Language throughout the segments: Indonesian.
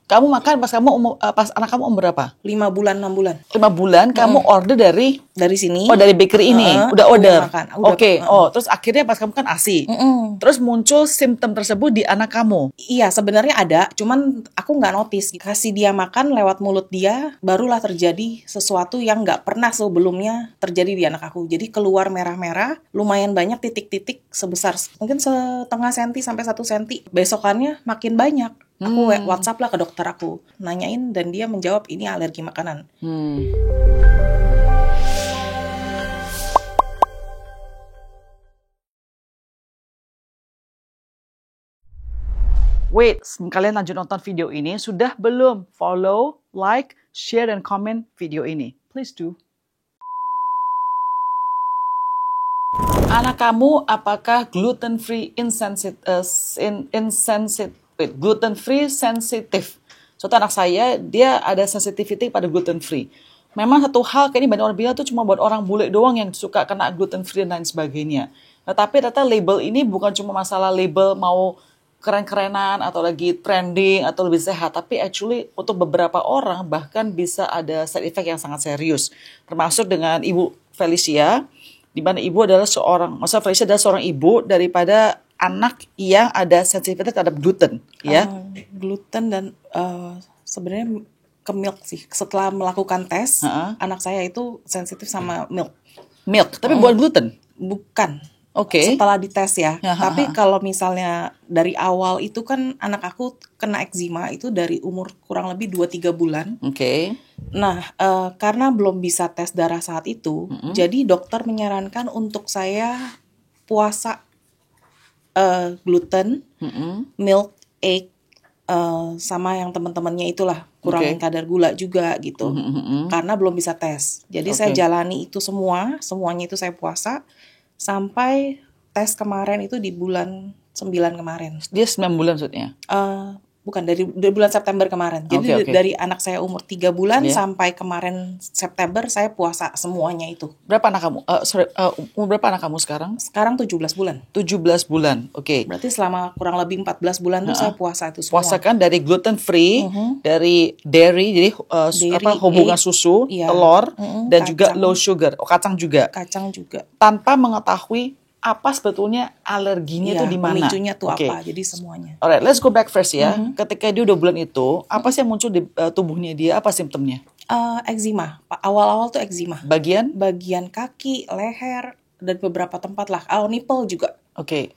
Kamu makan pas anak kamu umur berapa? 5 bulan, 6 bulan. 5 bulan kamu order dari sini. Oh, dari bakery ini. Udah order. Oke. Oh, terus akhirnya pas kamu kan ASI. Terus muncul simptom tersebut di anak kamu. Iya, sebenarnya ada, cuman aku nggak notice. Kasih dia makan lewat mulut dia, barulah terjadi sesuatu yang nggak pernah sebelumnya terjadi di anak aku. Jadi keluar merah-merah, lumayan banyak titik-titik sebesar mungkin setengah senti sampai 1 senti. Besokannya makin banyak. Aku WhatsApp lah ke dokter aku, nanyain dan dia menjawab ini alergi makanan. Wait, kalian lanjut nonton video ini, sudah belum? Follow, like, share, dan comment video ini. Please do. Anak kamu apakah gluten-free gluten-free sensitif? Soalnya anak saya, dia ada sensitivity pada gluten-free. Memang satu hal, kayak ini banyak orang bilang tuh cuma buat orang bule doang yang suka kena gluten-free dan lain sebagainya. Nah, tapi ternyata label ini bukan cuma masalah label mau keren-kerenan atau lagi trending atau lebih sehat, tapi actually untuk beberapa orang bahkan bisa ada side effect yang sangat serius. Termasuk dengan Ibu Felicia, di mana ibu adalah Felicia adalah seorang ibu daripada anak yang ada sensitivitas terhadap gluten, ya. Gluten dan sebenarnya ke milk sih. Setelah melakukan tes, anak saya itu sensitif sama milk. Milk, tapi bukan gluten? Bukan. Oke. Setelah dites ya. Tapi kalau misalnya dari awal itu kan anak aku kena eczema itu dari umur kurang lebih 2-3 bulan. Oke. Nah, karena belum bisa tes darah saat itu, jadi dokter menyarankan untuk saya puasa gluten, milk, egg, sama yang teman-temannya itulah, kurangin kadar gula juga gitu. Karena belum bisa tes. Jadi saya jalani itu semuanya itu saya puasa sampai tes kemarin itu di bulan 9 kemarin. Dia 9 bulan maksudnya? Bukan, dari bulan September kemarin. Jadi dari anak saya umur 3 bulan sampai kemarin September saya puasa semuanya itu. Berapa anak kamu? Umur berapa anak kamu sekarang? Sekarang 17 bulan. 17 bulan, oke. Berarti selama kurang lebih 14 bulan tuh saya puasa itu semua. Puasa kan dari gluten free, dari dairy, jadi hubungan susu, telur, dan kacang. Juga low sugar. Kacang juga. Kacang juga. Tanpa mengetahui apa sebetulnya alerginya itu di mana? Pemicunya tuh apa? Jadi semuanya. Alright, let's go back first ya. Ketika dia 2 bulan itu, apa sih yang muncul di tubuhnya dia? Apa simptomnya? Eczema. Awal-awal tuh eczema. Bagian kaki, leher, dan beberapa tempat lah. Nipple juga. Oke.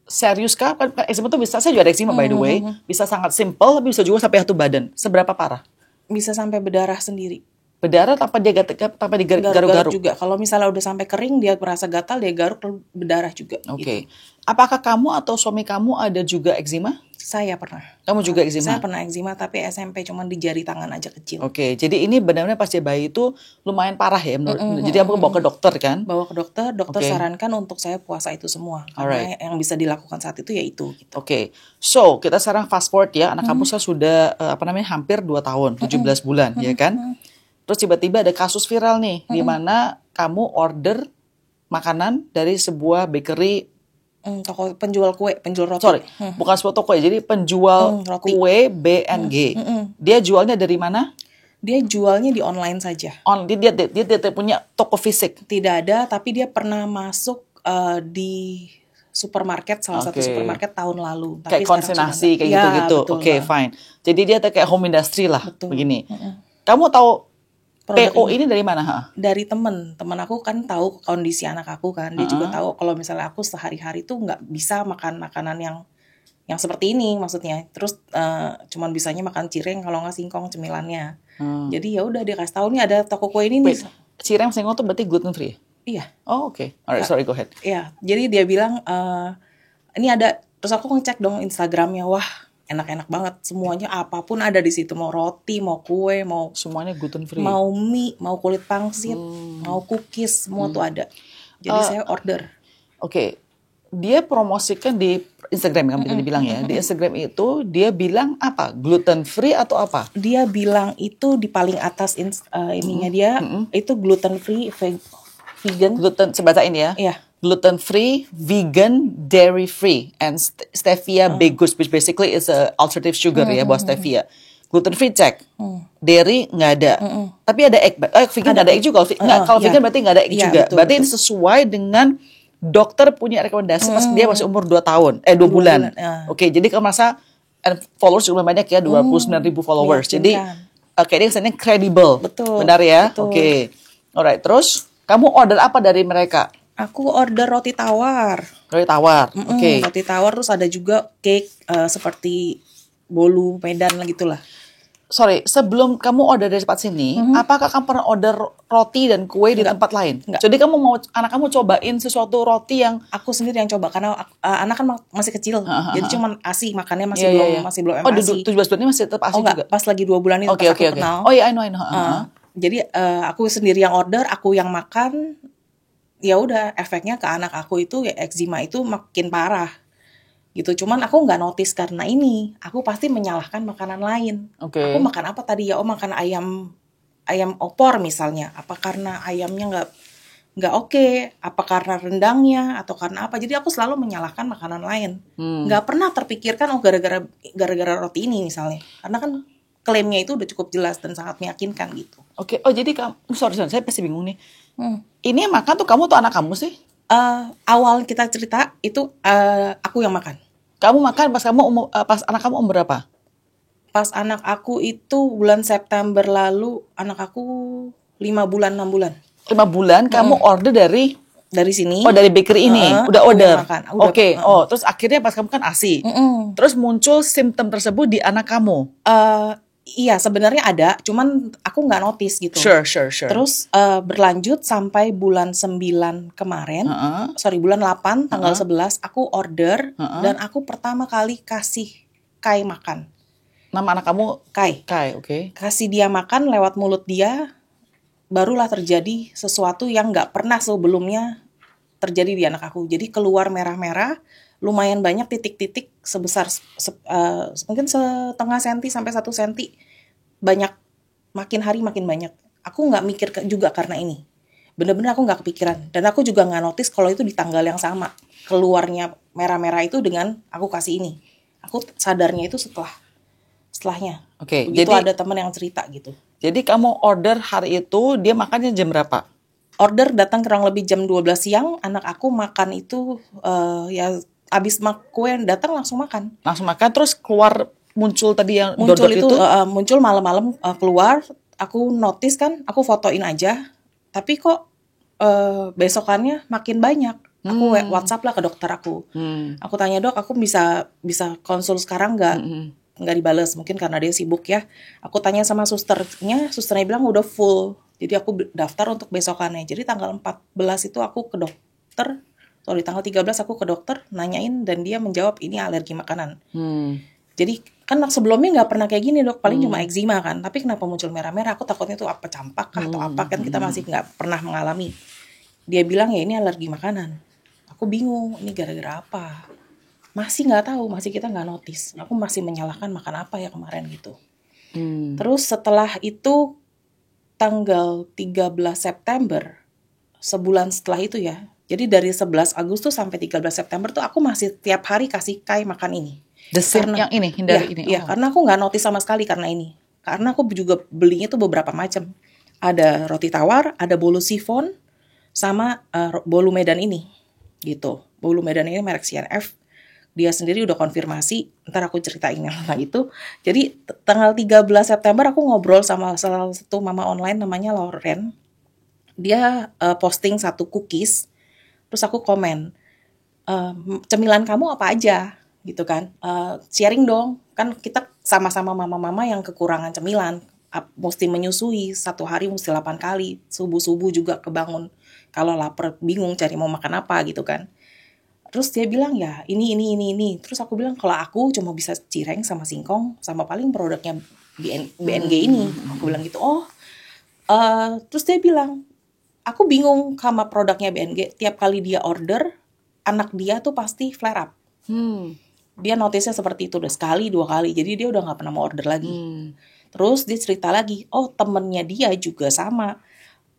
Serius kah? Kan eczema tuh bisa, saya juga ada eczema by the way. Bisa sangat simple, tapi bisa juga sampai satu badan. Seberapa parah? Bisa sampai berdarah sendiri. Berdarah tanpa digaruk-garuk juga. Kalau misalnya udah sampai kering, dia merasa gatal, dia garuk berdarah juga. Oke. Apakah kamu atau suami kamu ada juga eczema? Saya pernah. Kamu juga eczema? Saya pernah eczema, tapi SMP cuman di jari tangan aja kecil. Oke. Jadi ini benar-benar pas dia bayi itu lumayan parah ya menurut. Jadi kamu bawa ke dokter kan? Bawa ke dokter, sarankan untuk saya puasa itu semua. Karena yang bisa dilakukan saat itu ya itu. Gitu. Oke. So, kita sekarang fast forward ya. Anak kamu sudah hampir 2 tahun, 17 bulan, ya kan? Terus tiba-tiba ada kasus viral nih, di mana kamu order makanan dari sebuah bakery, toko penjual kue, penjual roti. Sorry, bukan sebuah toko ya, jadi penjual kue B&G. Dia jualnya dari mana? Dia jualnya di online saja. Dia tidak punya toko fisik? Tidak ada, tapi dia pernah masuk di supermarket, salah satu supermarket tahun lalu. Kayak konsentrasi, kayak gitu-gitu. Oke, fine. Jadi dia kayak home industry lah, begini. Kamu tahu PO ini dari mana? Dari temen aku kan tahu kondisi anak aku kan. Dia juga tahu kalau misalnya aku sehari-hari tuh nggak bisa makan makanan yang seperti ini maksudnya. Terus cuman bisanya makan cireng kalau nggak singkong cemilannya. Jadi ya udah dia kasih tahu nih ada toko kue ini nih. Cireng singkong tuh berarti gluten free? Iya. Oh oke. Alright, sorry, go ahead. Iya. Jadi dia bilang ini ada. Terus aku ngecek dong Instagramnya. Wah, enak-enak banget, semuanya apapun ada di situ, mau roti, mau kue, mau semuanya gluten free, mau mie, mau kulit pangsit, mau cookies, semua tuh ada. Jadi saya order. Oke. Dia promosikan di Instagram kan tadi bilang ya. Di Instagram itu dia bilang apa? Gluten free atau apa? Dia bilang itu di paling atas ininya dia itu gluten free vegan. Gluten sebaca ini ya. Iya. gluten free, vegan, dairy free, and stevia bagus, which basically is a alternative sugar ya buat stevia. Gluten free cek, dairy nggak ada, tapi ada egg. Vegan nggak ada egg juga. Kalau vegan berarti nggak ada egg juga. Betul, berarti ini sesuai dengan dokter punya rekomendasi pas dia masih umur 2 tahun, 2 bulan. Oke, jadi kalau merasa followers juga banyak ya, 29.000 followers. Jadi kayaknya kesannya kredibel. Betul. Benar ya? Betul. Oke. Alright, terus kamu order apa dari mereka? Aku order roti tawar. Roti tawar. Oke. Roti tawar, terus ada juga cake seperti bolu Medan lah gitulah. Sorry, sebelum kamu order dari tempat sini, apakah kamu pernah order roti dan kue di tempat lain? Enggak. Jadi kamu mau anak kamu cobain sesuatu roti yang Aku sendiri yang coba karena anak kan masih kecil. Jadi cuman ASI makannya masih belum Oh, MASI. 17 bulan ini masih tetap ASI juga? Pas lagi 2 bulan itu Oke, pas aku oke. kenal. Oh iya, I know. Jadi aku sendiri yang order, aku yang makan. Ya udah, efeknya ke anak aku itu ya eczema itu makin parah. Gitu. Cuman aku nggak notice karena ini. Aku pasti menyalahkan makanan lain. Oke. Aku makan apa tadi ya? Oh, makan ayam opor misalnya. Apa karena ayamnya nggak oke? Apa karena rendangnya atau karena apa? Jadi aku selalu menyalahkan makanan lain. Nggak pernah terpikirkan oh gara-gara roti ini misalnya. Karena kan klaimnya itu udah cukup jelas dan sangat meyakinkan gitu. Oke. Oh, jadi kamu sorry, saya pasti bingung nih. Ini yang makan tuh kamu tuh anak kamu sih? Awal kita cerita itu aku yang makan. Kamu makan pas anak kamu umur berapa? Pas anak aku itu bulan September lalu, anak aku 5 bulan, 6 bulan. 5 bulan kamu order dari sini. Oh, dari bakery ini. Udah aku order. makan. Oke. Oh, terus akhirnya pas kamu kan ASI. Terus muncul simptom tersebut di anak kamu. Iya, sebenarnya ada, cuman aku nggak notice gitu. Sure. Terus berlanjut sampai bulan 9 kemarin. Bulan 8 tanggal 11 aku order dan aku pertama kali kasih Kai makan. Nama anak kamu Kai, oke. Kasih dia makan lewat mulut dia, barulah terjadi sesuatu yang nggak pernah sebelumnya terjadi di anak aku. Jadi keluar merah-merah, lumayan banyak titik-titik sebesar mungkin setengah senti sampai 1 senti. Banyak, makin hari makin banyak. Aku nggak mikir juga karena ini. Bener-bener aku nggak kepikiran. Dan aku juga nggak notice kalau itu di tanggal yang sama. Keluarnya merah-merah itu dengan aku kasih ini. Aku sadarnya itu setelahnya. Oke, Begitu jadi ada teman yang cerita gitu. Jadi kamu order hari itu, dia makannya jam berapa? Order datang kurang lebih jam 12 siang. Anak aku makan itu ya abis kue datang langsung makan. Langsung makan, terus keluar muncul tadi yang Muncul dodot itu muncul malam-malam keluar. Aku notice kan, aku fotoin aja. Tapi kok besokannya makin banyak. Aku WhatsApp lah ke dokter aku. Aku tanya, dok, aku bisa konsul sekarang nggak dibales, mungkin karena dia sibuk ya. Aku tanya sama susternya bilang udah full. Jadi aku daftar untuk besokannya. Jadi tanggal 14 itu aku ke dokter. Tanggal 13 aku ke dokter nanyain dan dia menjawab ini alergi makanan. Jadi kan sebelumnya nggak pernah kayak gini dok, paling cuma eczema kan. Tapi kenapa muncul merah-merah? Aku takutnya itu apa campak kah atau apa, kan kita masih nggak pernah mengalami. Dia bilang ya ini alergi makanan. Aku bingung ini gara-gara apa. Masih nggak tahu, masih kita nggak notice. Aku masih menyalahkan makan apa ya kemarin gitu. Terus setelah itu tanggal 13 September, sebulan setelah itu ya. Jadi dari 11 Agustus sampai 13 September tuh aku masih tiap hari kasih Kai makan ini. Yang ini, hindari ini. Iya, karena aku nggak notice sama sekali karena ini. Karena aku juga belinya tuh beberapa macam. Ada roti tawar, ada bolu sifon, sama bolu Medan ini. Gitu. Bolu Medan ini merek CNF. Dia sendiri udah konfirmasi, ntar aku ceritain yang tentang itu. Jadi tanggal 13 September aku ngobrol sama salah satu mama online namanya Lauren. Dia posting 1 cookies, terus aku komen, cemilan kamu apa aja? Gitu kan, sharing dong. Kan kita sama-sama mama-mama yang kekurangan cemilan, mesti menyusui 1 hari mesti 8 kali. Subuh-subuh juga kebangun, kalau lapar bingung cari mau makan apa gitu kan. Terus dia bilang ya ini. Terus aku bilang kalau aku cuma bisa cireng sama singkong sama paling produknya BNG ini. Aku bilang gitu. Terus dia bilang aku bingung sama produknya BNG. Tiap kali dia order, anak dia tuh pasti flare up. Dia notice-nya seperti itu udah sekali 2 kali. Jadi dia udah nggak pernah mau order lagi. Terus dia cerita lagi, temennya dia juga sama.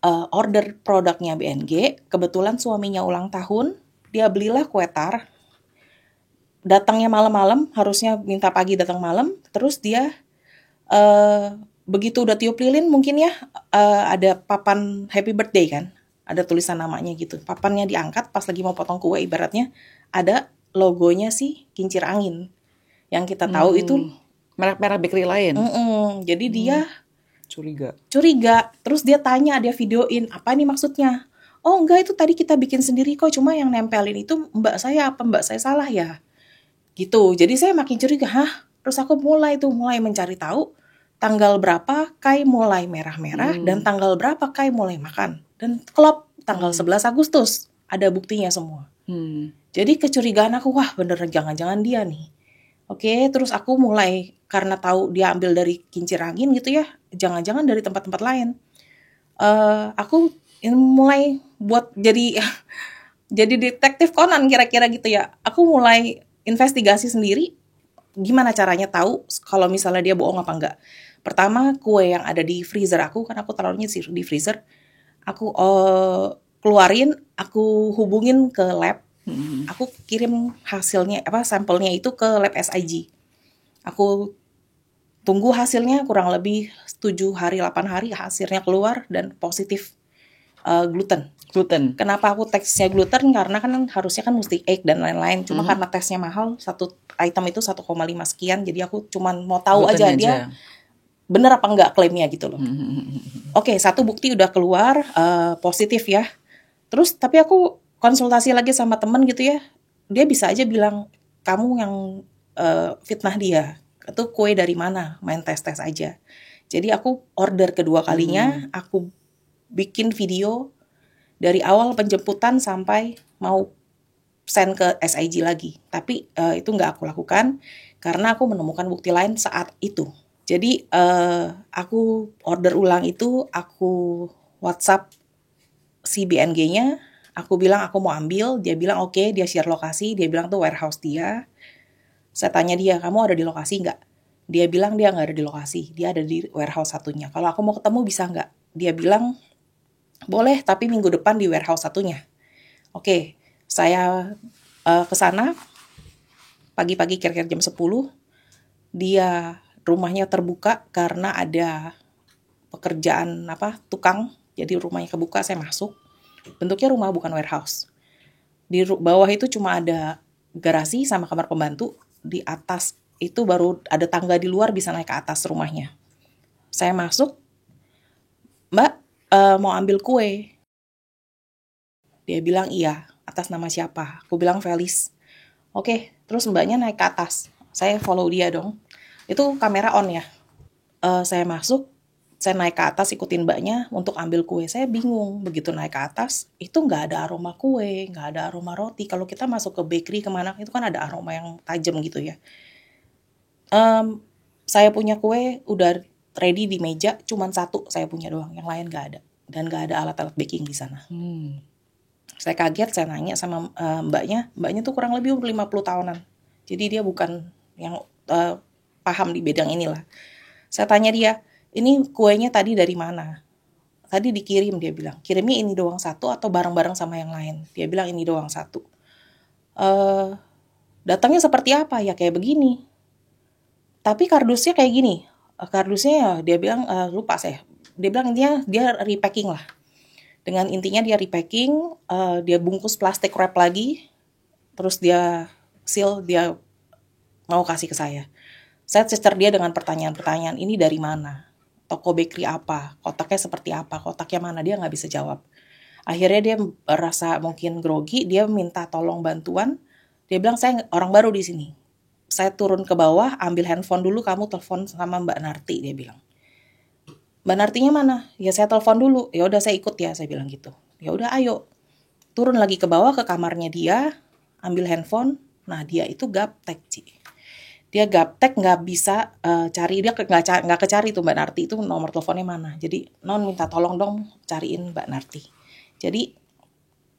order produknya BNG. Kebetulan suaminya ulang tahun, dia belilah kue tar. Datangnya malam-malam, harusnya minta pagi datang malam. Terus dia begitu udah tiup lilin mungkin ya, ada papan happy birthday kan, ada tulisan namanya gitu. Papannya diangkat pas lagi mau potong kue, ibaratnya ada logonya si kincir angin. Yang kita tahu itu merek-merek bakery lain. Jadi dia curiga. Terus dia tanya, dia videoin, apa nih maksudnya? Oh enggak, itu tadi kita bikin sendiri kok, cuma yang nempelin itu mbak saya, apa mbak saya salah ya? Gitu. Jadi saya makin curiga, Terus aku mulai mencari tahu tanggal berapa Kai mulai merah-merah dan tanggal berapa Kai mulai makan. Dan klop tanggal 11 Agustus. Ada buktinya semua. Jadi kecurigaan aku, wah bener jangan-jangan dia nih. Oke, terus aku mulai, karena tahu dia ambil dari kincir angin gitu ya, jangan-jangan dari tempat-tempat lain. Aku mulai buat jadi jadi detektif Conan kira-kira gitu ya. Aku mulai investigasi sendiri, gimana caranya tahu kalau misalnya dia bohong apa enggak. Pertama, kue yang ada di freezer aku, kan aku taruhnya di freezer, aku keluarin, aku hubungin ke lab. Aku kirim hasilnya, sampelnya itu ke lab SIG. Aku tunggu hasilnya kurang lebih 7 hari, 8 hari, hasilnya keluar dan positif gluten. Kenapa aku tesnya gluten? Karena kan harusnya kan mesti egg dan lain-lain. Cuma karena tesnya mahal, satu item itu 1,5 sekian. Jadi aku cuma mau tahu aja dia bener apa enggak klaimnya gitu loh. Oke, satu bukti udah keluar, positif ya. Terus tapi aku konsultasi lagi sama temen gitu ya, dia bisa aja bilang, kamu yang fitnah dia, itu kue dari mana, main tes-tes aja. Jadi aku order kedua kalinya, aku bikin video dari awal penjemputan sampai mau send ke SIG lagi. Tapi itu nggak aku lakukan, karena aku menemukan bukti lain saat itu. Jadi aku order ulang itu, aku WhatsApp si BNG-nya, aku bilang aku mau ambil, dia bilang oke, dia share lokasi, dia bilang tuh warehouse dia. Saya tanya dia, kamu ada di lokasi nggak? Dia bilang dia nggak ada di lokasi, dia ada di warehouse satunya. Kalau aku mau ketemu bisa nggak? Dia bilang boleh, tapi minggu depan di warehouse satunya. Oke, saya ke sana pagi-pagi kira-kira jam 10. Dia rumahnya terbuka karena ada pekerjaan tukang. Jadi rumahnya kebuka, saya masuk. Bentuknya rumah bukan warehouse. Di bawah itu cuma ada garasi sama kamar pembantu. Di atas itu baru ada tangga di luar, bisa naik ke atas rumahnya. Saya masuk, Mbak mau ambil kue. Dia bilang iya, atas nama siapa? Aku bilang Felis. Oke, terus mbaknya naik ke atas. Saya follow dia dong. Itu kamera on ya. Saya masuk, saya naik ke atas ikutin mbaknya untuk ambil kue. Saya bingung, begitu naik ke atas, itu nggak ada aroma kue, nggak ada aroma roti. Kalau kita masuk ke bakery kemana, itu kan ada aroma yang tajam gitu ya. Saya punya kue udah ready di meja, cuman satu saya punya doang, yang lain nggak ada. Dan nggak ada alat-alat baking di sana. Saya kaget, saya nanya sama mbaknya tuh kurang lebih umur 50 tahunan. Jadi dia bukan yang paham di bidang inilah. Saya tanya dia, ini kuenya tadi dari mana? Tadi dikirim, dia bilang. Kirimnya ini doang satu atau bareng-bareng sama yang lain? Dia bilang ini doang satu. Datangnya seperti apa? Ya kayak begini. Tapi kardusnya kayak gini. Kardusnya ya dia bilang, lupa saya. Dia bilang intinya dia repacking lah. Dengan intinya dia repacking, dia bungkus plastik wrap lagi. Terus dia seal, dia mau kasih ke saya. Saya cecer dia dengan pertanyaan-pertanyaan, ini dari mana? Toko bakery apa? Kotaknya seperti apa? Kotaknya mana? Dia nggak bisa jawab. Akhirnya dia merasa mungkin grogi, dia minta tolong bantuan. Dia bilang, saya orang baru di sini. Saya turun ke bawah, ambil handphone dulu, kamu telepon sama Mbak Narti, dia bilang. Mbak Nartinya mana? Ya saya telepon dulu. Ya udah saya ikut ya, saya bilang gitu. Ya udah ayo. Turun lagi ke bawah ke kamarnya dia, ambil handphone. Nah dia itu gaptek, Ci. Dia gaptek, nggak bisa cari, dia nggak kecari tuh Mbak Narti itu nomor teleponnya mana. Jadi non minta tolong dong cariin Mbak Narti. Jadi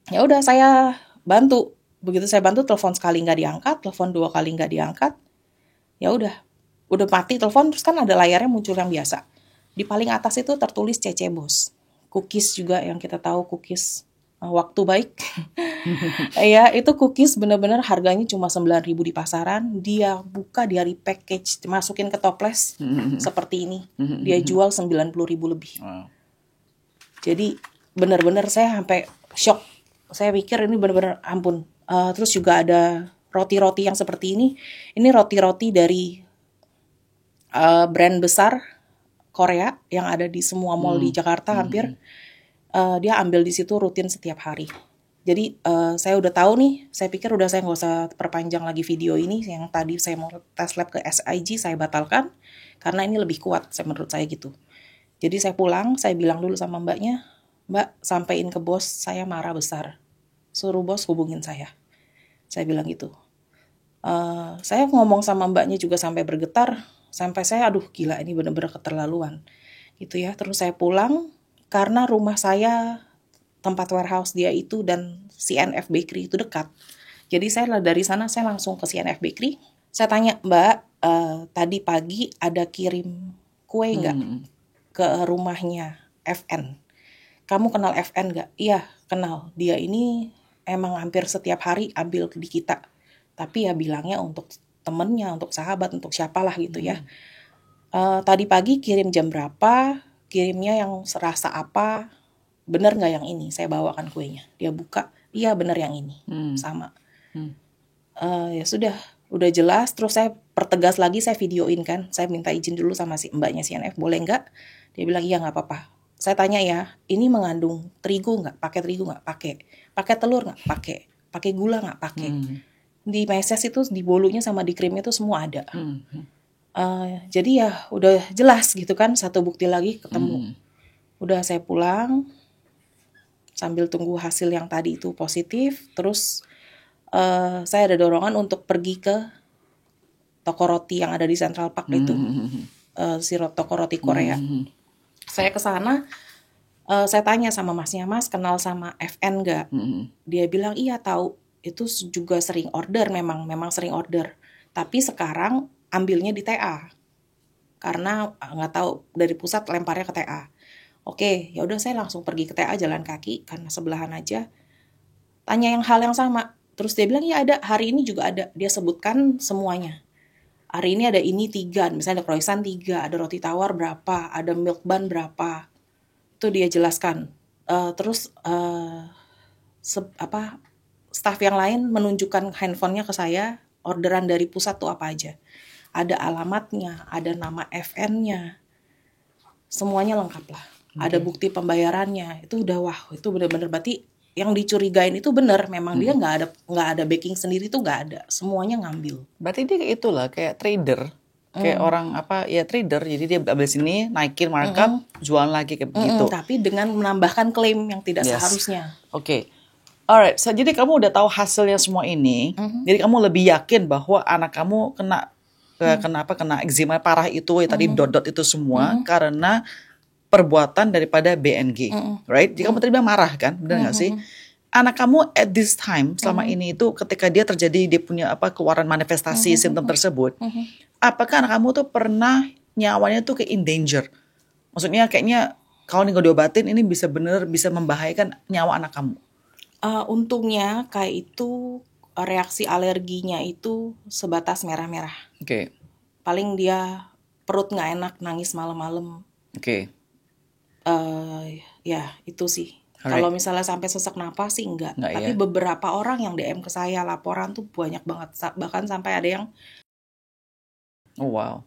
ya udah saya bantu. Begitu saya bantu, telepon sekali nggak diangkat, telepon 2 kali nggak diangkat. Ya udah mati telepon, terus kan ada layarnya muncul yang biasa. Di paling atas itu tertulis CC Bos. cookies juga yang kita tahu cookies waktu baik. Ya, itu cookies bener-bener harganya cuma 9.000 di pasaran. Dia buka, dia repackage, masukin ke toples seperti ini. Dia jual 90.000 lebih. Wow. Jadi bener-bener saya sampai shock. Saya pikir ini bener-bener ampun. Terus juga ada roti-roti yang seperti ini. Ini roti-roti dari brand besar Korea yang ada di semua mall di Jakarta hampir. Dia ambil di situ rutin setiap hari. Jadi saya udah tahu nih, saya pikir udah saya nggak usah perpanjang lagi video ini. Yang tadi saya mau tes lab ke SIG, saya batalkan. Karena ini lebih kuat, menurut saya gitu. Jadi saya pulang, saya bilang dulu sama mbaknya, Mbak, sampein ke bos, saya marah besar. Suruh bos hubungin saya. Saya bilang gitu. Saya ngomong sama mbaknya juga sampai bergetar. Sampai saya, aduh gila ini bener-bener keterlaluan. Gitu ya, terus saya pulang. Karena rumah saya, tempat warehouse dia itu dan CNF Bakery itu dekat. Jadi saya dari sana saya langsung ke CNF Bakery. Saya tanya, Mbak, tadi pagi ada kirim kue nggak ke rumahnya FN? Kamu kenal FN nggak? Iya, kenal. Dia ini emang hampir setiap hari ambil di kita. Tapi ya bilangnya untuk temennya, untuk sahabat, untuk siapalah gitu ya. Tadi pagi kirim jam berapa? Kirimnya yang serasa apa, bener nggak yang ini? Saya bawakan kuenya. Dia buka, iya bener yang ini, sama. Ya sudah, udah jelas. Terus saya pertegas lagi, saya videoin kan. Saya minta izin dulu sama si mbaknya CNF, boleh nggak? Dia bilang iya nggak apa-apa. Saya tanya ya, ini mengandung terigu nggak? Pakai terigu nggak? Pakai. Pakai telur nggak? Pakai. Pakai gula nggak? Pakai. Di meses itu, di bolunya sama di krimnya itu semua ada. Jadi ya udah jelas gitu kan, satu bukti lagi ketemu. Udah saya pulang sambil tunggu hasil yang tadi itu positif. Terus saya ada dorongan untuk pergi ke toko roti yang ada di Central Park itu, toko roti Korea. Saya ke sana, saya tanya sama masnya, Mas kenal sama FN nggak? Dia bilang iya tahu, itu juga sering order, memang sering order. Tapi sekarang ambilnya di TA karena nggak tahu dari pusat lemparnya ke TA. Oke, ya udah saya langsung pergi ke TA jalan kaki karena sebelahan aja. Tanya yang hal yang sama. Terus dia bilang ya ada, hari ini juga ada. Dia sebutkan semuanya. Hari ini ada ini 3, misalnya ada croissant 3, ada roti tawar berapa, ada milk bun berapa. Itu dia jelaskan. Terus staff yang lain menunjukkan handphonenya ke saya, orderan dari pusat tuh apa aja. Ada alamatnya, ada nama FN-nya, semuanya lengkap lah. Ada bukti pembayarannya, itu udah wah, itu benar-benar berarti yang dicurigain itu benar, memang dia nggak ada baking sendiri tuh nggak ada, semuanya ngambil. Berarti dia itulah kayak trader, kayak orang trader, jadi dia ambil sini, naikin markup, jualan lagi kayak begitu. Tapi dengan menambahkan klaim yang tidak seharusnya. Oke. Alright, jadi kamu udah tahu hasilnya semua ini, jadi kamu lebih yakin bahwa anak kamu kena eczema parah itu ya tadi dot-dot itu semua karena perbuatan daripada BNG, right? Jadi kamu tadi bilang marah kan, benar nggak sih? Anak kamu at this time selama ini itu ketika dia terjadi dia punya keluaran manifestasi simptom tersebut, apakah anak kamu tuh pernah nyawanya tuh in danger? Maksudnya kayaknya kalau nih nggak diobatin ini bisa membahayakan nyawa anak kamu. Untungnya kayak itu reaksi alerginya itu sebatas merah-merah. Oke. Paling dia perut nggak enak, nangis malam-malam. Oke. Ya itu sih. Kalau misalnya sampai sesak napas sih enggak. Tapi beberapa orang yang DM ke saya laporan tuh banyak banget. Bahkan sampai ada yang wow.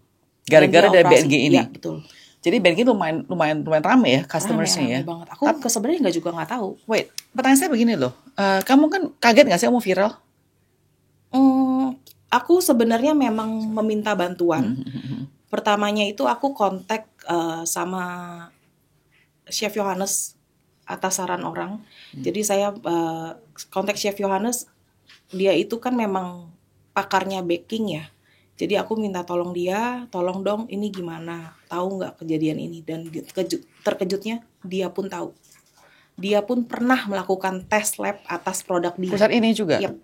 Gara-gara dari BNG ini. Iya, betul. Jadi BNG lumayan rame ya customersnya ya. Banget. Aku sebenarnya juga nggak tahu. Wait, pertanyaan saya begini loh. Kamu kan kaget nggak sih kamu viral? Aku sebenarnya memang meminta bantuan. Pertamanya itu aku kontak sama Chef Yohanes atas saran orang. Jadi saya kontak Chef Yohanes, dia itu kan memang pakarnya baking ya. Jadi aku minta tolong dia, tolong dong ini gimana, tahu nggak kejadian ini. Dan terkejutnya dia pun tahu. Dia pun pernah melakukan tes lab atas produk dia. Perusahaan ini juga? Yep.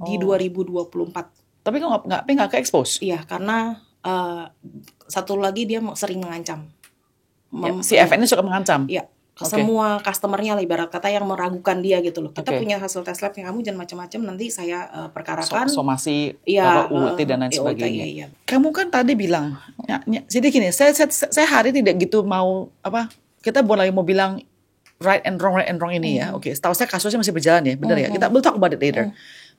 Di 2024. Tapi kok nggak ke-expose? Iya, karena satu lagi dia sering mengancam. Si FN ini suka mengancam? Iya, semua customernya lah, ibarat kata yang meragukan dia gitu loh. Kita Oke. punya hasil tes lab yang kamu jangan macam-macam, nanti saya perkarakan. Somasi, Iya, UUT dan lain UUT, sebagainya. iya. Kamu kan tadi bilang, jadi gini, saya hari tidak gitu mau kita boleh mau bilang right and wrong ini ya. Oke, setahu saya kasusnya masih berjalan ya, benar ya. Kita we'll talk about it later.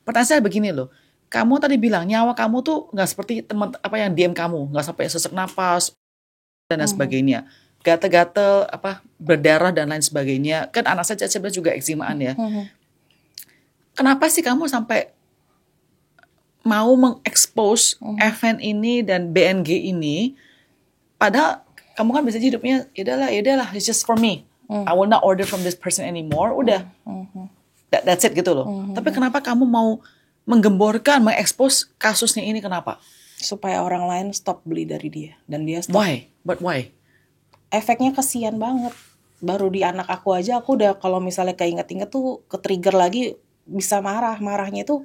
Pertanyaan saya begini loh, kamu tadi bilang nyawa kamu tuh nggak seperti teman yang DM kamu, nggak sampai sesak napas dan lain sebagainya, gatel-gatel, berdarah dan lain sebagainya. Kan anak saya sebenarnya juga eksimaan ya. Kenapa sih kamu sampai mau mengekspos FN ini dan BNG ini, padahal kamu kan bisa hidupnya, yaudah, it's just for me. I will not order from this person anymore. Udah, that's it gitu loh. Tapi kenapa kamu mau menggemborkan, mengekspos kasusnya ini? Kenapa? Supaya orang lain stop beli dari dia dan dia stop. Why? But why? Efeknya kesian banget. Baru di anak aku aja, aku udah kalau misalnya keinget-inget tuh ke-trigger lagi, bisa marah. Marahnya tuh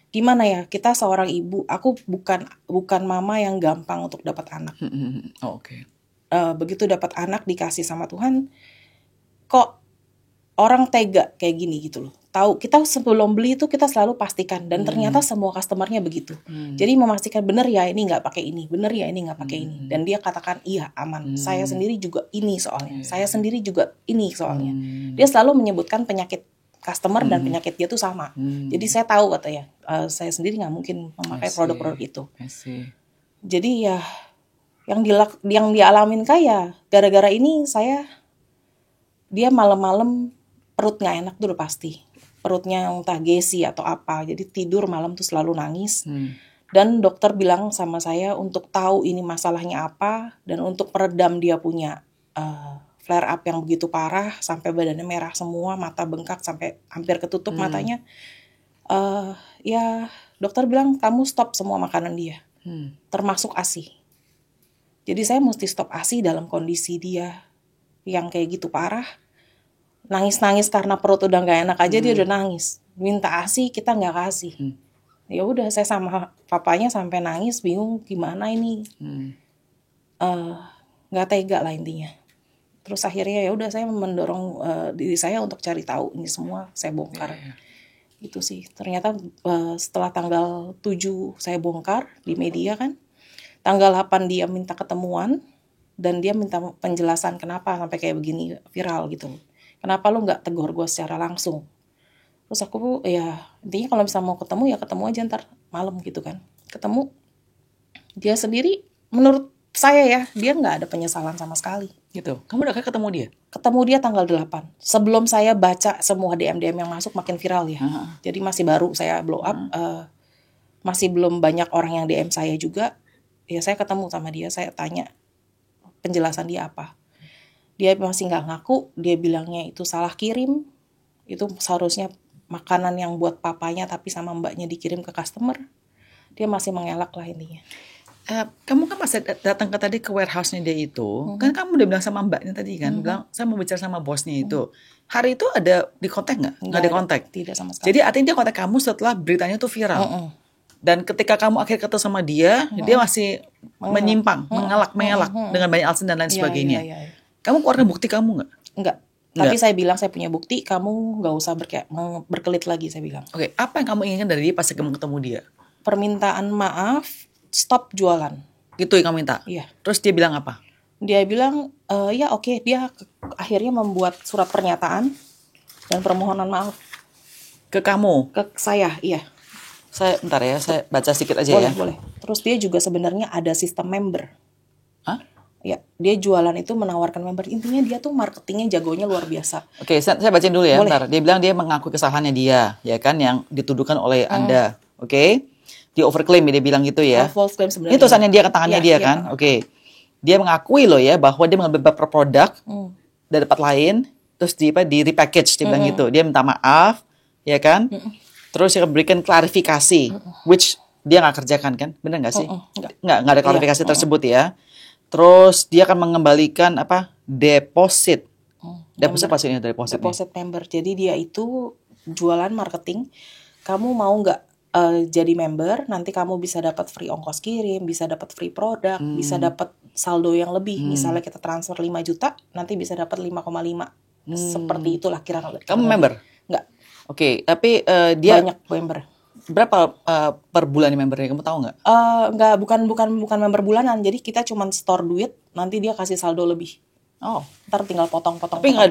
gimana ya? Kita seorang ibu, aku bukan mama yang gampang untuk dapat anak. Oke. Begitu dapat anak dikasih sama Tuhan, kok orang tega kayak gini gitu loh. Tahu, kita sebelum beli itu kita selalu pastikan, dan ternyata semua customernya begitu. Jadi memastikan bener ya ini nggak pakai ini, bener ya ini nggak pakai ini, dan dia katakan iya aman. Saya sendiri juga ini soalnya, saya sendiri juga ini soalnya. Dia selalu menyebutkan penyakit customer dan penyakit dia tuh sama. Jadi saya tahu katanya, saya sendiri nggak mungkin memakai produk-produk itu. Jadi ya yang dialamin kayak gara-gara ini dia malam-malam perut nggak enak dulu pasti, perutnya entah gesi atau apa, jadi tidur malam tuh selalu nangis. Dan dokter bilang sama saya untuk tahu ini masalahnya apa, dan untuk meredam dia punya flare up yang begitu parah sampai badannya merah semua, mata bengkak sampai hampir ketutup matanya. Ya dokter bilang kamu stop semua makanan dia, termasuk ASI. Jadi saya mesti stop ASI dalam kondisi dia yang kayak gitu parah. Nangis-nangis karena perut udah gak enak aja, dia udah nangis. Minta ASI, kita gak kasih. Ya udah, saya sama papanya sampai nangis, bingung gimana ini. Gak tega lah intinya. Terus akhirnya ya udah, saya mendorong diri saya untuk cari tahu ini semua, saya bongkar. Itu sih. Ternyata setelah tanggal 7 saya bongkar di media kan. Tanggal 8 dia minta ketemuan, dan dia minta penjelasan kenapa sampai kayak begini viral gitu. Kenapa lu gak tegur gue secara langsung? Terus aku ya intinya kalau bisa mau ketemu ya ketemu aja ntar malam gitu kan. Ketemu, dia sendiri menurut saya ya, dia gak ada penyesalan sama sekali. Gitu. Kamu udah ketemu dia? Ketemu dia tanggal 8. Sebelum saya baca semua DM-DM yang masuk makin viral ya. Jadi masih baru saya blow up. Masih belum banyak orang yang DM saya juga. Ya saya ketemu sama dia, saya tanya penjelasan dia apa. Dia masih nggak ngaku, dia bilangnya itu salah kirim, itu seharusnya makanan yang buat papanya tapi sama mbaknya dikirim ke customer. Dia masih mengelak lah intinya. Kamu kan pas datang ke warehouse-nya dia itu, kan kamu udah bilang sama mbaknya tadi kan, bilang saya mau bicara sama bosnya itu. Hari itu ada di kontak nggak? Nggak ada kontak? Tidak sama sekali. Jadi artinya dia kontak kamu setelah beritanya itu viral. Dan ketika kamu akhirnya ketemu sama dia, dia masih menyimpang, mengelak dengan banyak alasan dan lain sebagainya. Kamu keluarkan bukti kamu nggak? Enggak. Tapi saya bilang saya punya bukti, kamu nggak usah berkelit lagi, saya bilang. Oke, apa yang kamu inginkan dari dia pas kamu ketemu dia? Permintaan maaf, stop jualan. Gitu yang kamu minta? Iya. Terus dia bilang apa? Dia bilang, ya oke. Dia akhirnya membuat surat pernyataan dan permohonan maaf. Ke kamu? Ke saya, iya. Bentar ya, saya baca sedikit aja ya. Boleh. Terus dia juga sebenarnya ada sistem member. Hah? Ya, dia jualan itu menawarkan member. Intinya dia tuh marketingnya jagonya luar biasa. Oke, saya bacain dulu ya. Boleh. Bentar. Dia bilang dia mengakui kesalahannya dia, ya kan, yang dituduhkan oleh Anda. Oke. Dia overclaim, dia bilang gitu ya. False claim sebenarnya. Ini tulisannya dia ke tangannya dia kan. Oke. Dia mengakui loh ya bahwa dia mengambil beberapa produk dari tempat lain, terus di repackage, dia bilang gitu. Dia minta maaf, ya kan? Terus dia berikan klarifikasi, which dia nggak kerjakan kan? Bener nggak sih? Nggak ada klarifikasi tersebut ya. Terus dia akan mengembalikan deposit. Deposit pasti ini deposit. Deposit member. Jadi dia itu jualan marketing. Kamu mau nggak jadi member? Nanti kamu bisa dapat free ongkos kirim, bisa dapat free produk, bisa dapat saldo yang lebih. Misalnya kita transfer 5 juta, nanti bisa dapat 5,5 Seperti itulah kira-kira. Kamu member? Nggak, Oke, tapi dia banyak member. berapa per bulan nih membernya? Kamu tahu nggak? Nggak, bukan member bulanan. Jadi kita cuma store duit, nanti dia kasih saldo lebih. Oh, Ntar tinggal potong-potong. tapi nggak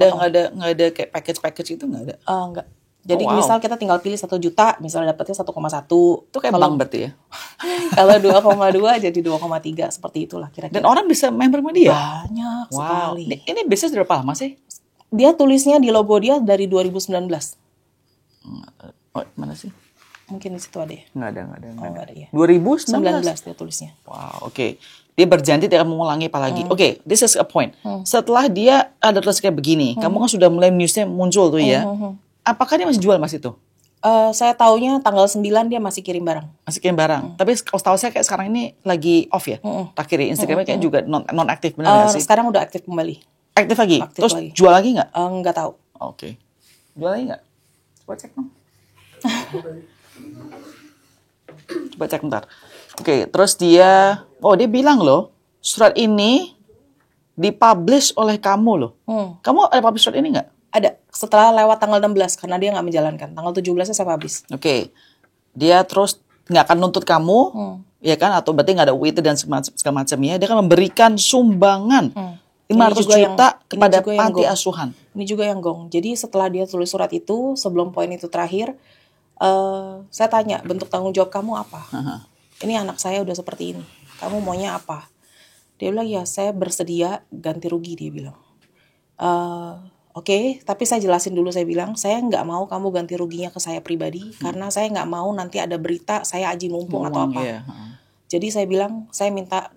ada kayak package itu nggak ada. Nggak. Jadi Oh, wow. misal kita tinggal pilih 1 juta, misalnya dapatnya 1,1. Itu kayak bank berarti ya. Kalau 2,2 jadi 2,3, seperti itulah kira-kira. Dan orang bisa member sama dia. Banyak Wow. sekali. Ini bisnis dari berapa lama sih? Dia tulisnya di logo dia dari 2019. Oh, mana sih? Mungkin di situ ada ya. Nggak ada. Nggak ada ya. 2019. 19 dia tulisnya. Wow, oke. Dia berjanji tidak akan mengulangi apa lagi. Oke, this is a point. Setelah dia ada tulis kayak begini, kamu kan sudah mulai newsnya muncul tuh ya. Apakah dia masih jual mas itu? Saya taunya tanggal 9 dia masih kirim barang. Masih kirim barang. Tapi kalau tahu saya kayak sekarang ini lagi off ya. Terakhir ya, Instagramnya kayak juga non aktif, benar nggak sih? Sekarang udah aktif kembali. Aktif lagi. Aktif Terus lagi. jual lagi nggak? Nggak tahu. Oke. Jual lagi nggak? Coba cek dong. Coba cek bentar. Oke, terus dia bilang loh, surat ini dipublish oleh kamu loh. Kamu ada publish surat ini nggak? Ada. Setelah lewat tanggal 16 karena dia nggak menjalankan. Tanggal 17-nya saya publish. Oke. Dia terus nggak akan nuntut kamu, ya kan? Atau berarti nggak ada UIT dan segala macamnya. Dia akan memberikan sumbangan 500 juta kepada panti asuhan. Ini juga yang gong. Jadi setelah dia tulis surat itu, sebelum poin itu terakhir, saya tanya, bentuk tanggung jawab kamu apa? Ini anak saya udah seperti ini. Kamu maunya apa? Dia bilang, ya saya bersedia ganti rugi, dia bilang. Oke, tapi saya jelasin dulu, saya bilang, saya nggak mau kamu ganti ruginya ke saya pribadi, karena saya nggak mau nanti ada berita saya aji mumpung atau apa. Iya. Jadi saya bilang, saya minta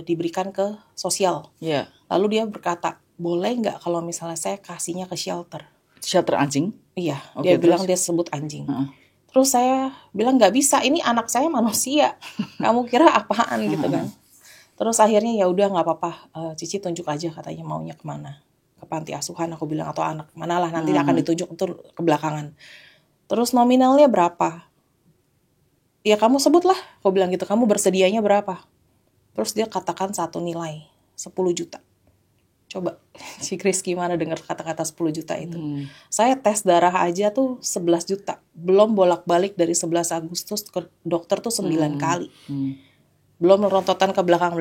diberikan ke sosial. Iya. Lalu dia berkata, boleh nggak kalau misalnya saya kasihnya ke shelter? Shelter anjing? Iya, Oke, dia bilang terus? dia sebut anjing. Terus saya bilang nggak bisa, ini anak saya manusia. Kamu kira apaan gitu kan? Terus akhirnya ya udah nggak apa-apa, Cici tunjuk aja katanya maunya kemana, ke panti asuhan aku bilang atau anak mana lah nanti akan ditunjuk itu ke belakangan. Terus nominalnya berapa? Ya kamu sebutlah, aku bilang gitu. Kamu bersedianya berapa? Terus dia katakan satu nilai 10 juta. Coba si Chris gimana dengar kata-kata 10 juta itu. Saya tes darah aja tuh 11 juta. Belum bolak-balik dari 11 Agustus ke dokter tuh 9 kali. Belum rontotan ke belakang.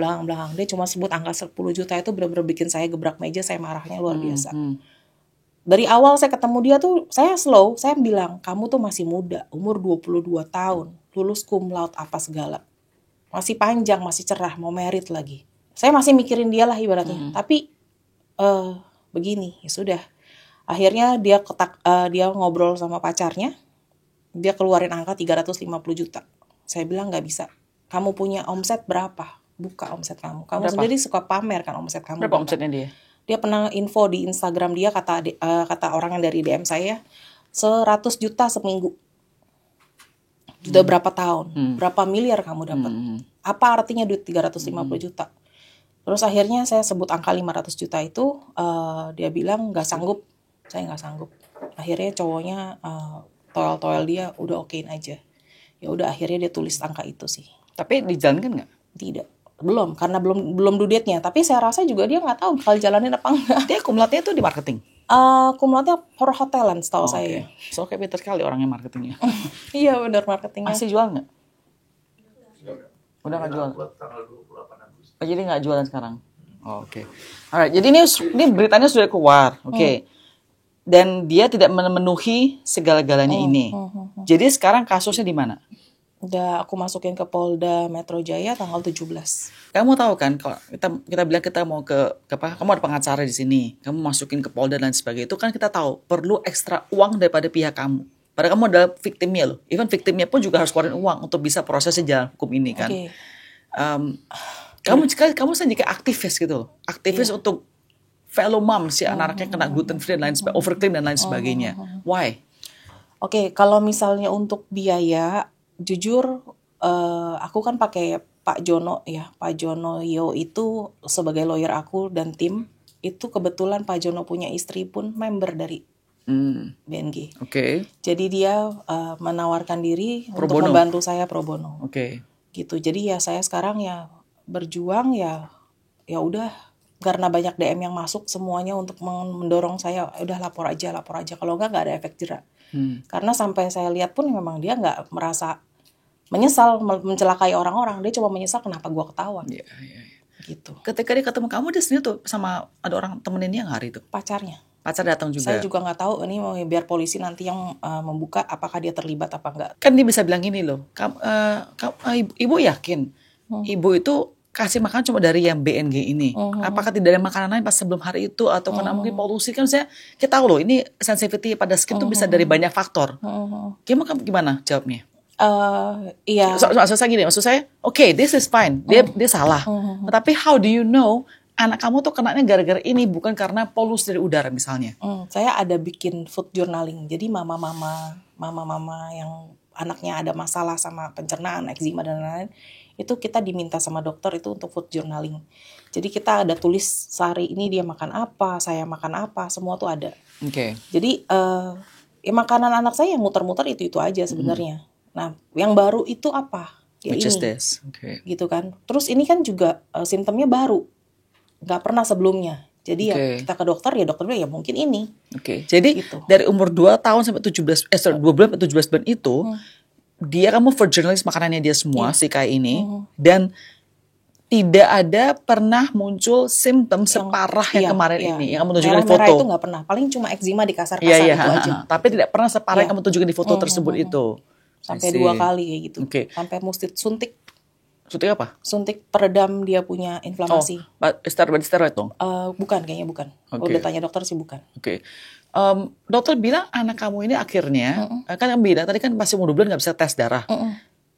Dia cuma sebut angka 10 juta itu benar-benar bikin saya gebrak meja, saya marahnya luar biasa. Dari awal saya ketemu dia tuh, saya slow, saya bilang, kamu tuh masih muda, umur 22 tahun, lulus cum laude apa segala. Masih panjang, masih cerah, mau merit lagi. Saya masih mikirin dia lah ibaratnya. Tapi begini, ya sudah. Akhirnya dia ngobrol sama pacarnya, dia keluarin angka 350 juta. Saya bilang nggak bisa. Kamu punya omset berapa? Buka omset kamu. Kamu Berapa? sendiri suka pamer kan omset kamu. Berapa omsetnya dia? Dia pernah info di Instagram dia, kata orang yang dari DM saya, 100 juta seminggu. Sudah berapa tahun? Berapa miliar kamu dapat? Apa artinya duit 350 juta? Terus akhirnya saya sebut angka 500 juta itu, dia bilang nggak sanggup, saya nggak sanggup. Akhirnya cowoknya toel-toel dia udah okein aja. Ya udah akhirnya dia tulis angka itu sih. Tapi dijalankan nggak? Tidak, belum karena belum due date-nya. Tapi saya rasa juga dia nggak tahu bakal jalanin apa enggak. Dia kumlatnya tuh di marketing. Kumlotnya perhotelan setahu saya. So kayak pintar sekali orangnya marketingnya. Iya benar marketingnya. Masih jual nggak? Udah nggak jual. Oh, jadi nggak jualan sekarang. Oke. Alright. Jadi ini beritanya sudah keluar. Oke. Dan dia tidak memenuhi segala-galanya ini. Jadi sekarang kasusnya di mana? Udah aku masukin ke Polda Metro Jaya tanggal 17. Kamu tahu kan kalau kita bilang kita mau ke apa? Kamu ada pengacara di sini. Kamu masukin ke Polda dan sebagainya. Itu kan kita tahu perlu ekstra uang daripada pihak kamu. Padahal kamu adalah victimnya loh. Even victimnya pun juga harus keluarin uang untuk bisa prosesnya jalan hukum ini kan. Oke. Kamu sendiri kayak aktivis gitu loh. Aktivis untuk fellow mom si anaknya kena gluten free dan lain sebagainya, overclean dan lain sebagainya. Why? Oke, kalau misalnya untuk biaya, jujur aku kan pakai Pak Jono ya. Pak Jono Yo itu sebagai lawyer aku dan tim. Itu kebetulan Pak Jono punya istri pun member dari BNG. Oke. Jadi dia menawarkan diri Pro untuk bono. membantu saya pro bono. Oke. Gitu. Jadi ya saya sekarang ya berjuang ya udah karena banyak DM yang masuk semuanya untuk mendorong saya udah lapor aja kalau nggak ada efek jerak. Karena sampai saya lihat pun memang dia nggak merasa menyesal mencelakai orang-orang, dia cuma menyesal kenapa gua ketahuan. Gitu. Ketika dia ketemu kamu, dia sendiri tuh sama ada orang temenin dia nggak hari itu? Pacarnya. Pacar datang juga. Saya juga nggak tahu, ini mau biar polisi nanti yang membuka apakah dia terlibat apa enggak. Kan dia bisa bilang gini loh, ibu yakin ibu itu kasih makan cuma dari yang BNG ini. Apakah tidak ada makanan lain pas sebelum hari itu, atau karena mungkin polusi? Kan kita tahu loh, ini sensitivity pada skin tuh bisa dari banyak faktor. Gimana jawabnya? Iya. Maksud saya gini, maksud saya, okay, this is fine, dia salah. Tapi how do you know anak kamu tuh kenanya gara-gara ini, bukan karena polusi dari udara misalnya? Saya ada bikin food journaling. Jadi mama-mama yang anaknya ada masalah sama pencernaan, eksima dan lain-lain, itu kita diminta sama dokter itu untuk food journaling. Jadi kita ada tulis sehari ini dia makan apa, saya makan apa, semua tuh ada. Oke. Jadi makanan anak saya yang muter-muter itu aja sebenarnya. Nah, yang baru itu apa? Ya Which ini. is this? Okay. Gitu kan. Terus ini kan juga simptomnya baru. Nggak pernah sebelumnya. Jadi ya kita ke dokter, ya dokter bilang ya mungkin ini. Oke. Jadi gitu. dari umur 2 tahun sampai 2 bulan sampai 17 bulan itu, dia kamu for journalist makanannya dia semua si Kai ini, dan tidak ada pernah muncul simptom separah yang kemarin ini yang kamu tunjukkan di foto. Merah itu nggak pernah. Paling cuma eksima di kasar-kasar itu aja. Tapi tidak pernah separah yang kamu tunjukkan di foto tersebut itu. Sampai 2 kali kayak gitu. Sampai mesti suntik. Suntik apa? Suntik peredam dia punya inflamasi. Steroid dong? Bukan, kayaknya bukan. Udah tanya dokter sih bukan. Oke. Dokter bilang anak kamu ini akhirnya, kan kamu bilang tadi kan masih umur 2 bulan nggak bisa tes darah.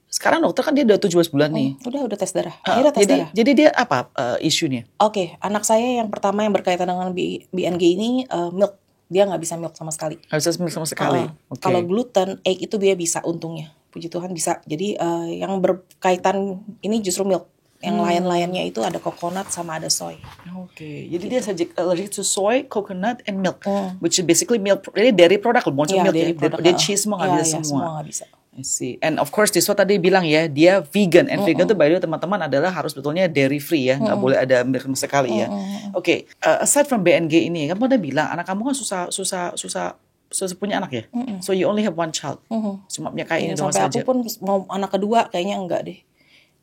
Sekarang dokter kan dia udah 17 bulan nih. Udah tes darah. Akhirnya tes darah. Jadi dia apa isunya? Oke, anak saya yang pertama yang berkaitan dengan BNG ini milk. Dia nggak bisa milk sama sekali. Nggak bisa milk sama sekali. Kalau gluten, egg itu dia bisa untungnya. Puji Tuhan bisa. Jadi yang berkaitan ini justru milk. Yang lain-lainnya itu ada coconut sama ada soy. Oke. Jadi dia allergic to soy, coconut, and milk. Which is basically milk. Jadi dairy product, bukan milk ya. Dia cheese semua nggak bisa semua. Semua nggak bisa. I see. And of course, Tiswa tadi bilang ya, dia vegan. And vegan tuh by the way teman-teman adalah harus betulnya dairy free ya. Nggak boleh ada milk sama sekali ya. Oke. Aside from BNG ini, kamu udah bilang anak kamu kan susah punya anak ya. So you only have one child. Cuma punya kayak ini doang saja. Sampai aku pun mau anak kedua kayaknya enggak deh.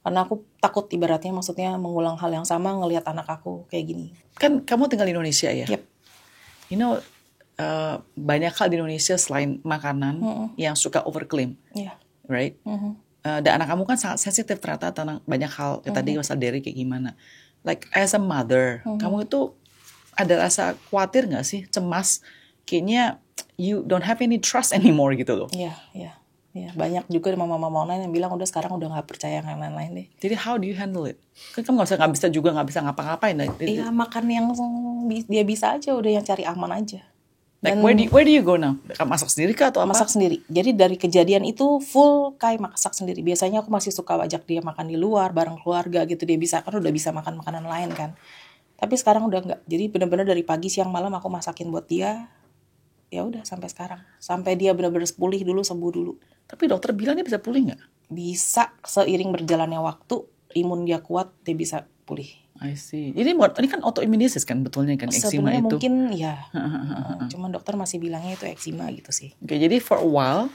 Karena aku takut ibaratnya maksudnya mengulang hal yang sama ngelihat anak aku kayak gini. Kan kamu tinggal di Indonesia ya? Yep. You know, banyak hal di Indonesia selain makanan yang suka overclaim. Yeah. Right? Dan anak kamu kan sangat sensitif ternyata tentang banyak hal. Tadi masalah dairy kayak gimana. Like as a mother, kamu itu ada rasa khawatir gak sih? Cemas? Kayaknya you don't have any trust anymore gitu loh. Iya. Banyak juga mama-mama online yang bilang udah sekarang udah nggak percaya yang lain-lain deh. Jadi how do you handle it? Kan kamu nggak bisa ngapa-ngapain. Iya, makan yang dia bisa aja, udah yang cari aman aja. Like where do you go now? Masak sendiri kah atau apa? Masak sendiri. Jadi dari kejadian itu full Kai masak sendiri. Biasanya aku masih suka ajak dia makan di luar bareng keluarga gitu, dia bisa kan udah bisa makan makanan lain kan. Tapi sekarang udah enggak. Jadi benar-benar dari pagi siang malam aku masakin buat dia. Ya udah sampai sekarang. Sampai dia benar-benar pulih dulu, sembuh dulu. Tapi dokter bilang dia bisa pulih nggak? Bisa, seiring berjalannya waktu, imun dia kuat, dia bisa pulih. I see. Jadi ini kan autoimmune disease kan betulnya kan, eksima itu. Sebenarnya mungkin ya. Cuman dokter masih bilangnya itu eksima gitu sih. Oke, jadi for a while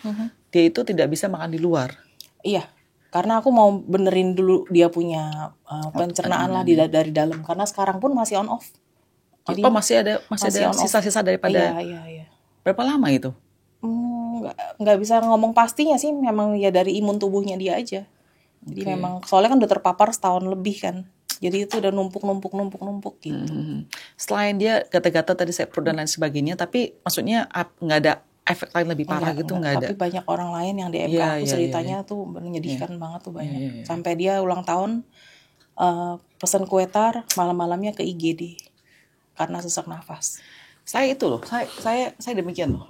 dia itu tidak bisa makan di luar. Iya. Karena aku mau benerin dulu dia punya pencernaan lah dari dalam. Karena sekarang pun masih on off. Jadi masih ada sisa-sisa daripada. Iya. Berapa lama itu? Nggak bisa ngomong pastinya sih. Memang ya dari imun tubuhnya dia aja. Jadi memang soalnya kan udah terpapar setahun lebih kan. Jadi itu udah numpuk gitu. Selain dia gata-gata tadi saya perut dan lain sebagainya, tapi maksudnya nggak ada efek lain lebih parah gitu nggak ada. Tapi banyak orang lain yang DM aku ceritanya tuh menyedihkan banget tuh banyak. Sampai dia ulang tahun pesan kue tar malam-malamnya ke IGD karena sesak nafas. Saya itu loh, saya demikian loh.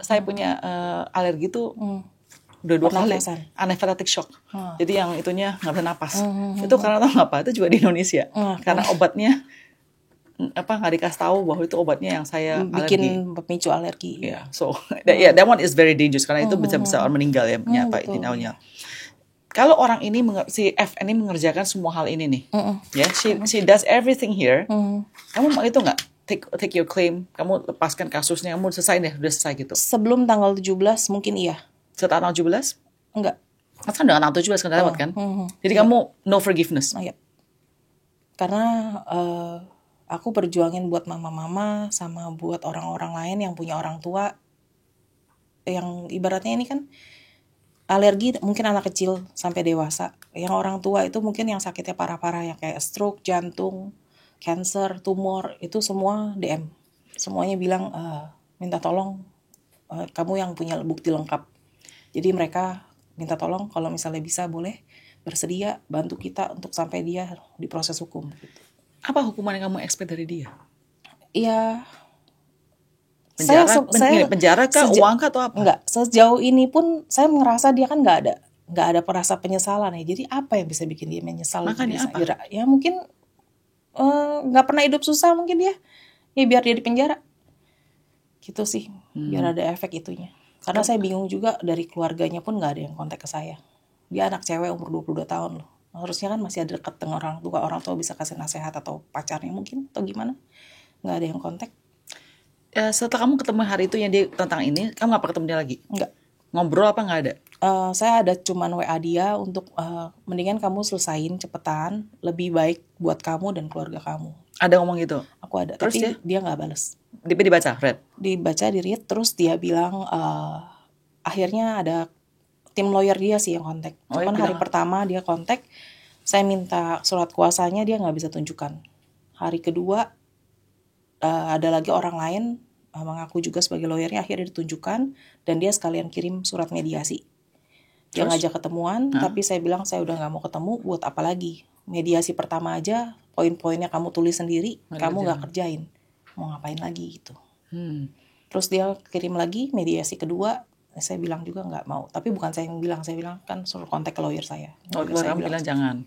Saya punya alergi tuh udah 2 kali anaphylactic shock. Jadi yang itunya nggak bisa napas. Itu karena tahu nggak apa? Itu juga di Indonesia. Karena obatnya nggak dikasih tahu bahwa itu obatnya yang saya bikin pemicu alergi. So that one is very dangerous karena itu bisa meninggal ya punya Pak Itinaunya. kalau orang ini si F ini mengerjakan semua hal ini nih, ya, she does everything here. Kamu mau itu nggak? Take your claim, kamu lepaskan kasusnya, kamu selesai deh, udah selesai gitu. Sebelum tanggal 17 mungkin iya. Setelah tanggal 17? Enggak. Mas kan dengan tanggal 17 kan lewat kan? Jadi kamu no forgiveness. Iya. Karena aku berjuangin buat mama-mama sama buat orang-orang lain yang punya orang tua yang ibaratnya ini kan alergi mungkin anak kecil sampai dewasa. Yang orang tua itu mungkin yang sakitnya parah-parah yang kayak stroke, jantung, cancer, tumor, itu semua DM. Semuanya bilang minta tolong kamu yang punya bukti lengkap. Jadi mereka minta tolong kalau misalnya bisa boleh bersedia bantu kita untuk sampai dia diproses hukum. Gitu. Apa hukuman yang kamu expect dari dia? Iya. Penjara kah, uang kah atau apa? Enggak, sejauh ini pun saya ngerasa dia kan nggak ada perasa penyesalan ya. Jadi apa yang bisa bikin dia menyesal? Makanya apa? Ya mungkin nggak pernah hidup susah mungkin dia. Ya biar dia di penjara. Gitu sih, biar ada efek itunya. Karena saya bingung juga dari keluarganya pun nggak ada yang kontak ke saya. Dia anak cewek umur 22 tahun loh. Harusnya kan masih ada dekat dengan orang tua bisa kasih nasihat atau pacarnya mungkin atau gimana. Nggak ada yang kontak. Setelah kamu ketemu hari itu yang dia tentang ini, kamu ngapa ketemu dia lagi? Enggak. Ngobrol apa nggak ada? Saya ada cuman WA dia untuk mendingan kamu selesain cepetan, lebih baik buat kamu dan keluarga kamu. Ada ngomong gitu? Aku ada, terus tapi dia nggak bales. Dibaca, read? Dibaca, di-read, terus dia bilang akhirnya ada tim lawyer dia sih yang kontak. Cuman hari pertama dia kontak, saya minta surat kuasanya dia nggak bisa tunjukkan. Hari kedua ada lagi orang lain mengaku juga sebagai lawyernya, akhirnya ditunjukkan dan dia sekalian kirim surat mediasi. Dia ngajak ketemuan, tapi saya bilang saya udah nggak mau ketemu, buat apa lagi? Mediasi pertama aja poin-poinnya kamu tulis sendiri, kamu nggak kerjain, mau ngapain lagi gitu. Terus dia kirim lagi mediasi kedua, saya bilang juga nggak mau. Tapi bukan saya yang bilang, saya bilang kan suruh kontak ke lawyer saya. Saya bilang jangan.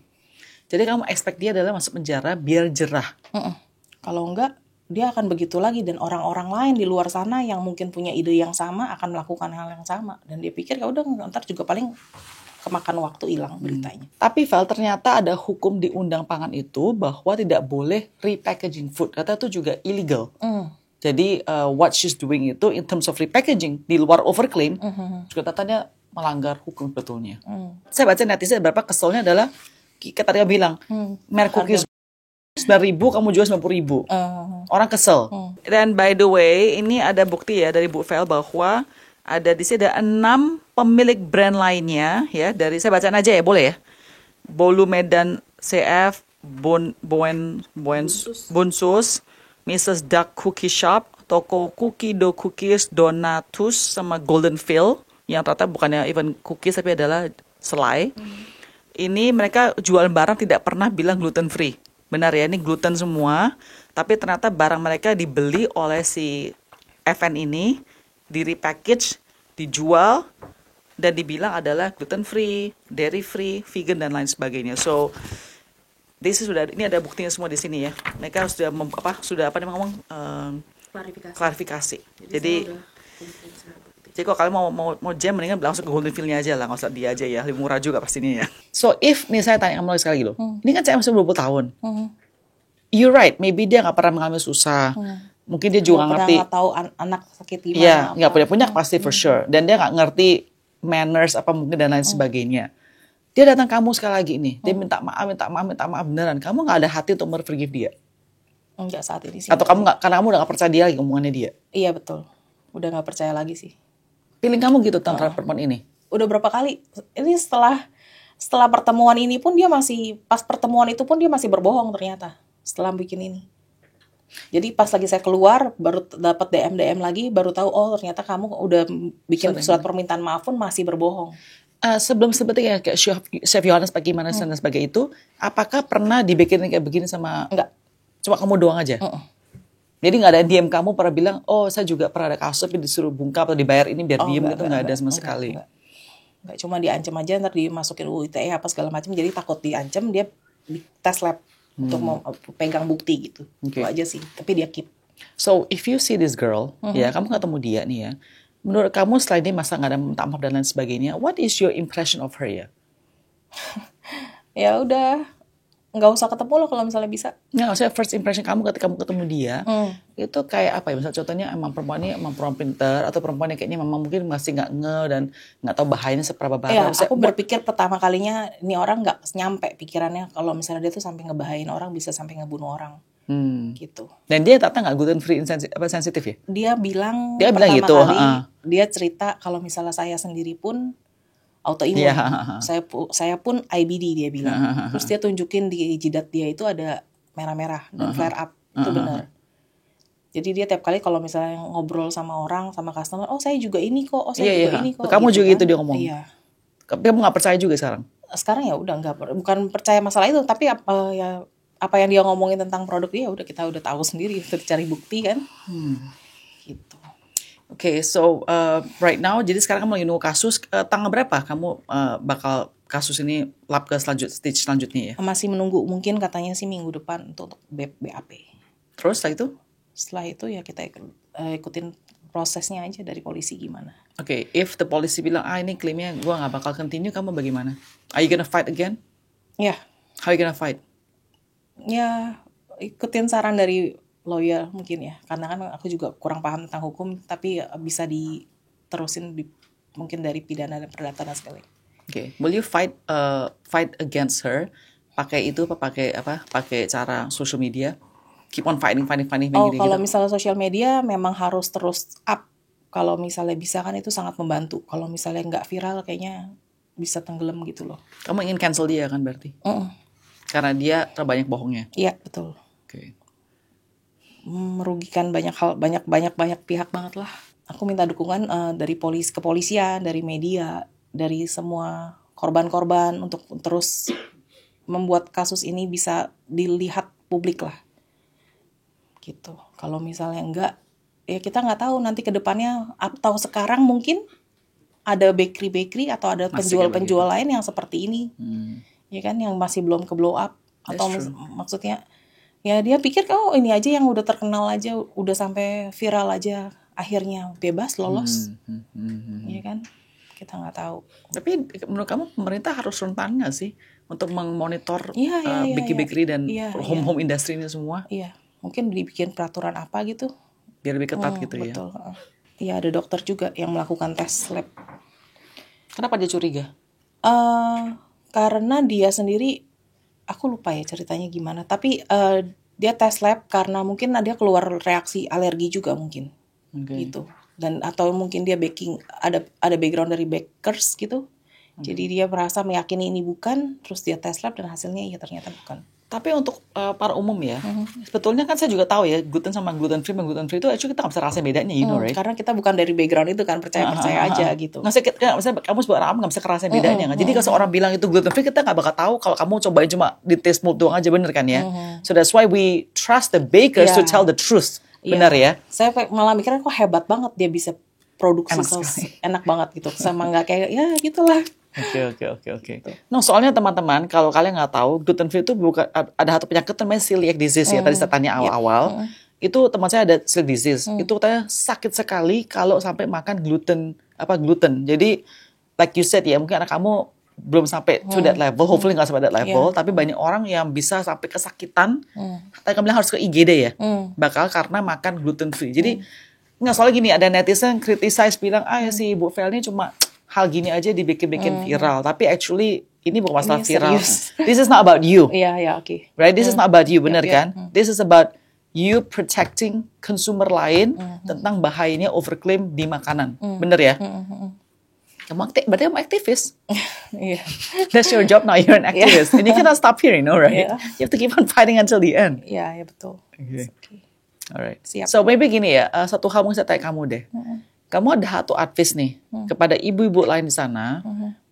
Jadi kamu expect dia adalah masuk penjara biar jerah. Kalau enggak, dia akan begitu lagi dan orang-orang lain di luar sana yang mungkin punya ide yang sama akan melakukan hal yang sama dan dia pikir ya udah ntar juga paling kemakan waktu hilang beritanya. Tapi Val, ternyata ada hukum di undang pangan itu bahwa tidak boleh repackaging food. Kata itu juga illegal. Jadi what she's doing itu in terms of repackaging di luar overclaim juga katanya melanggar hukum sebetulnya. Saya baca netizen berapa keselnya adalah kita tadi bilang merek cookies 9.000 kamu jual 90.000. Orang kesel. Dan by the way, ini ada bukti ya dari Bu Vel bahwa ada di sini ada 6 pemilik brand lainnya ya, dari saya bacaan aja ya, boleh ya. Bolu Medan CF, Bonsus, Mrs. Duck Cookie Shop, toko Cookie Dough Cookies, Donatus sama Golden Fill yang ternyata bukannya even cookies tapi adalah selai. Ini mereka jual barang tidak pernah bilang gluten free. Benar ya, ini gluten semua, tapi ternyata barang mereka dibeli oleh si FN ini, di repackage, dijual, dan dibilang adalah gluten free, dairy free, vegan dan lain sebagainya. So, ini ada buktinya semua di sini ya. Mereka sudah klarifikasi. Jadi kalau kalian mau jam, mendingan langsung ke Golden Field-nya aja lah, nggak usah dia aja ya, lebih murah juga pastinya ya. So if nih saya tanya kamu lagi sekali loh, ini kan saya masih 20 tahun. You're right, maybe dia nggak pernah mengalami susah, mungkin dia juga nggak ngerti. Nggak tahu anak sakit gimana. Iya, nggak punya pasti for sure, dan dia nggak ngerti manners apa mungkin dan lain sebagainya. Dia datang kamu sekali lagi nih, dia minta maaf beneran. Kamu nggak ada hati untuk forgive dia? Enggak saat ini sih. Atau karena kamu udah nggak percaya dia lagi omongannya dia? Iya betul, udah nggak percaya lagi sih. Feeling kamu gitu tentang perempuan ini? Udah berapa kali? Ini setelah pertemuan ini pun dia masih, pas pertemuan itu pun dia masih berbohong ternyata. Setelah bikin ini. Jadi pas lagi saya keluar, baru dapat DM lagi, baru tahu oh ternyata kamu udah bikin surat permintaan maaf pun masih berbohong. Sebelum sebetulnya kayak Chef Yohanes bagaimana dan sebagainya itu, apakah pernah dibikin kayak begini sama? Enggak. Cuma kamu doang aja? Jadi nggak ada DM kamu pernah bilang, oh saya juga pernah ada kasus tapi disuruh bungkap atau dibayar ini biar diem gitu, nggak ada sama sekali. Enggak, cuma diancam aja ntar dimasukin UU ITE apa segala macam, jadi takut diancam dia di tes lab untuk mau pegang bukti gitu. Itu aja sih, tapi dia keep. So if you see this girl, ya kamu ketemu dia nih ya, menurut kamu selain dia masa nggak ada minta maaf dan lain sebagainya, what is your impression of her ya? Ya udah, nggak usah ketemu loh kalau misalnya bisa. Nggak, maksudnya first impression kamu ketika kamu ketemu dia, itu kayak apa ya? Misalnya contohnya emang perempuan ini emang perempuan pinter, atau perempuan yang kayaknya memang mungkin masih nggak dan nggak tahu bahayanya seberapa Ya, bahaya. Maksudnya, aku berpikir pertama kalinya ini orang nggak nyampe pikirannya kalau misalnya dia tuh sampai ngebahayain orang, bisa sampai ngebunuh orang. Gitu. Dan dia ternyata nggak gluten free sensitif ya? Dia bilang Dia bilang pertama gitu, kali dia cerita kalau misalnya saya sendiri pun autoimun. Iya. Saya pun IBD dia bilang. Terus dia tunjukin di jidat dia itu ada merah-merah dan flare up. Itu benar. Jadi dia tiap kali kalau misalnya ngobrol sama orang, sama customer, oh saya juga ini kok, oh saya juga ini kok. Kamu gitu juga kan. itu dia ngomong. Iya. Tapi kamu nggak percaya juga sekarang? Sekarang ya udah nggak, bukan percaya masalah itu, tapi apa yang dia ngomongin tentang produk dia udah kita udah tahu sendiri, udah cari bukti kan. Gitu. Oke, so right now, jadi sekarang kamu lagi nunggu kasus. Tanggal berapa kamu bakal kasus ini lap ke stage selanjutnya ya? Masih menunggu, mungkin katanya sih minggu depan untuk BAP. Terus setelah itu ya kita ikutin prosesnya aja dari polisi gimana. Oke, if the polisi bilang, ini klaimnya gue gak bakal continue, kamu bagaimana? Are you gonna fight again? Ya. How are you gonna fight? Ya, ikutin saran dari lawyer mungkin ya. Karena kan aku juga kurang paham tentang hukum, tapi bisa diterusin mungkin dari pidana dan perdata dan sekali. Oke, will you fight against her? Pakai itu pakai cara social media? Keep on fighting Oh, kalau misalnya sosial media memang harus terus up. Kalau misalnya bisa kan itu sangat membantu. Kalau misalnya nggak viral kayaknya bisa tenggelam gitu loh. Kamu ingin cancel dia kan berarti? Karena dia terbanyak bohongnya? Iya, betul. Oke. Merugikan banyak pihak banget lah. Aku minta dukungan dari kepolisian, dari media, dari semua korban-korban untuk terus membuat kasus ini bisa dilihat publik lah. Gitu. Kalau misalnya enggak, ya kita nggak tahu nanti ke depannya, atau sekarang mungkin ada bakery atau ada penjual-penjual lain yang seperti ini. Ya kan, yang masih belum ke blow up. Atau maksudnya ya dia pikir ini aja yang udah terkenal aja, udah sampai viral aja, akhirnya bebas lolos. Ya kan, kita nggak tahu. Tapi menurut kamu pemerintah harus turun tangan nggak sih untuk memonitor bakery dan home industry ini semua? Iya, mungkin dibikin peraturan apa gitu biar lebih ketat gitu ya. Betul. Iya, ada dokter juga yang melakukan tes lab. Kenapa dia curiga? Karena dia sendiri, aku lupa ya ceritanya gimana, tapi dia tes lab karena mungkin dia keluar reaksi alergi juga mungkin. Gitu. Dan atau mungkin dia baking, ada background dari bakers gitu. Jadi dia merasa meyakini ini bukan, terus dia tes lab dan hasilnya ya ternyata bukan. Tapi untuk para umum ya, sebetulnya kan saya juga tahu ya, gluten sama gluten free itu actually kita nggak bisa rasain bedanya, right? Karena kita bukan dari background itu kan, percaya aja gitu. Maksudnya kamu sebagai orang nggak bisa ngerasain bedanya kan. Jadi kalau seorang bilang itu gluten free, kita nggak bakal tahu kalau kamu cobain cuma di taste mold doang aja, bener kan ya? So that's why we trust the bakers to tell the truth, benar ya? Saya malah mikirnya kok hebat banget dia bisa produksi saus enak banget gitu, sama nggak kayak ya gitulah. Oke. No, soalnya teman-teman, kalau kalian nggak tahu, gluten free itu bukan, ada satu penyakit namanya celiac disease ya. Tadi saya tanya awal-awal, itu teman saya ada celiac disease. Itu katanya sakit sekali kalau sampai makan gluten. Jadi, like you said ya, mungkin anak kamu belum sampai to that level, hopefully nggak sampai that level, tapi banyak orang yang bisa sampai kesakitan. Tadi kamu bilang harus ke IGD ya, bakal karena makan gluten free. Jadi, nggak, soalnya gini, ada netizen criticize bilang, ya si Bu Vel ini cuma hal gini aja dibikin viral, tapi actually ini bukan masalah viral. This is not about you. Iya, oke. Right? This is not about you, benar kan? This is about you protecting consumer lain tentang bahayanya overclaim di makanan. Bener ya? Berarti kamu aktivis. That's your job now, you're an activist. And you cannot stop here, right? You have to keep on fighting until the end. Iya, betul. Okay. Alright. Siap. So maybe gini ya, satu hal mungkin saya tanya kamu deh. Kamu ada satu advice nih kepada ibu-ibu lain di sana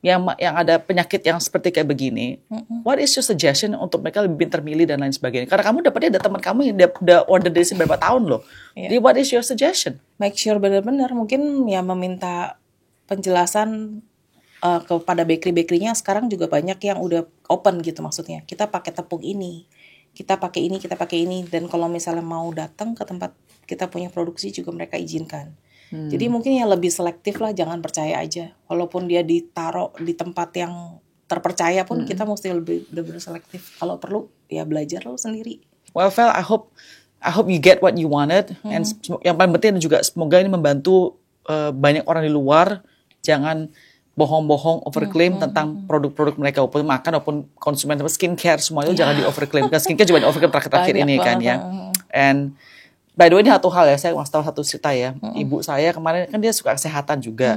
yang ada penyakit yang seperti kayak begini. What is your suggestion untuk mereka lebih termilih dan lain sebagainya? Karena kamu dapetnya ada teman kamu yang udah order dari beberapa tahun loh. Jadi what is your suggestion? Make sure benar-benar, mungkin ya meminta penjelasan kepada bakery-bakerynya. Sekarang juga banyak yang udah open gitu, maksudnya. Kita pakai tepung ini, kita pakai ini, dan kalau misalnya mau datang ke tempat kita punya produksi juga mereka izinkan. Jadi mungkin ya lebih selektif lah, jangan percaya aja. Walaupun dia ditaruh di tempat yang terpercaya pun kita mesti lebih benar-benar selektif. Kalau perlu ya belajar lo sendiri. Well, Vel, I hope you get what you wanted. And yang paling penting juga semoga ini membantu banyak orang di luar. Jangan bohong-bohong overclaim tentang produk-produk mereka, walaupun makan maupun konsumen skincare semua itu jangan di overclaim. Karena skincare juga di overclaim terakhir-terakhir ini kan ya. And by the way ini satu hal ya, saya mau tahu satu cerita ya. Ibu saya kemarin kan dia suka kesehatan juga.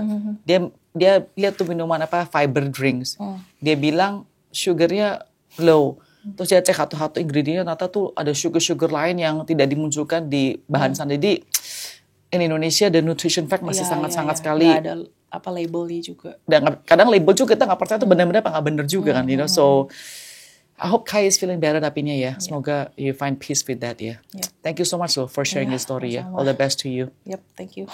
Dia lihat tuh minuman fiber drinks. Dia bilang sugarnya low. Terus dia cek satu-satu ingredientnya, ternyata tuh ada sugar lain yang tidak dimunculkan di bahan sana. Jadi in Indonesia the nutrition fact masih sangat-sangat sekali. Nggak ada labelnya juga. Dan kadang label juga kita nggak percaya itu benar-benar apa nggak benar juga kan, you know. So I hope Kai is feeling better tapinya ya. Semoga you find peace with that ya. Thank you so much for sharing your story ya. All the best to you. Yep, thank you.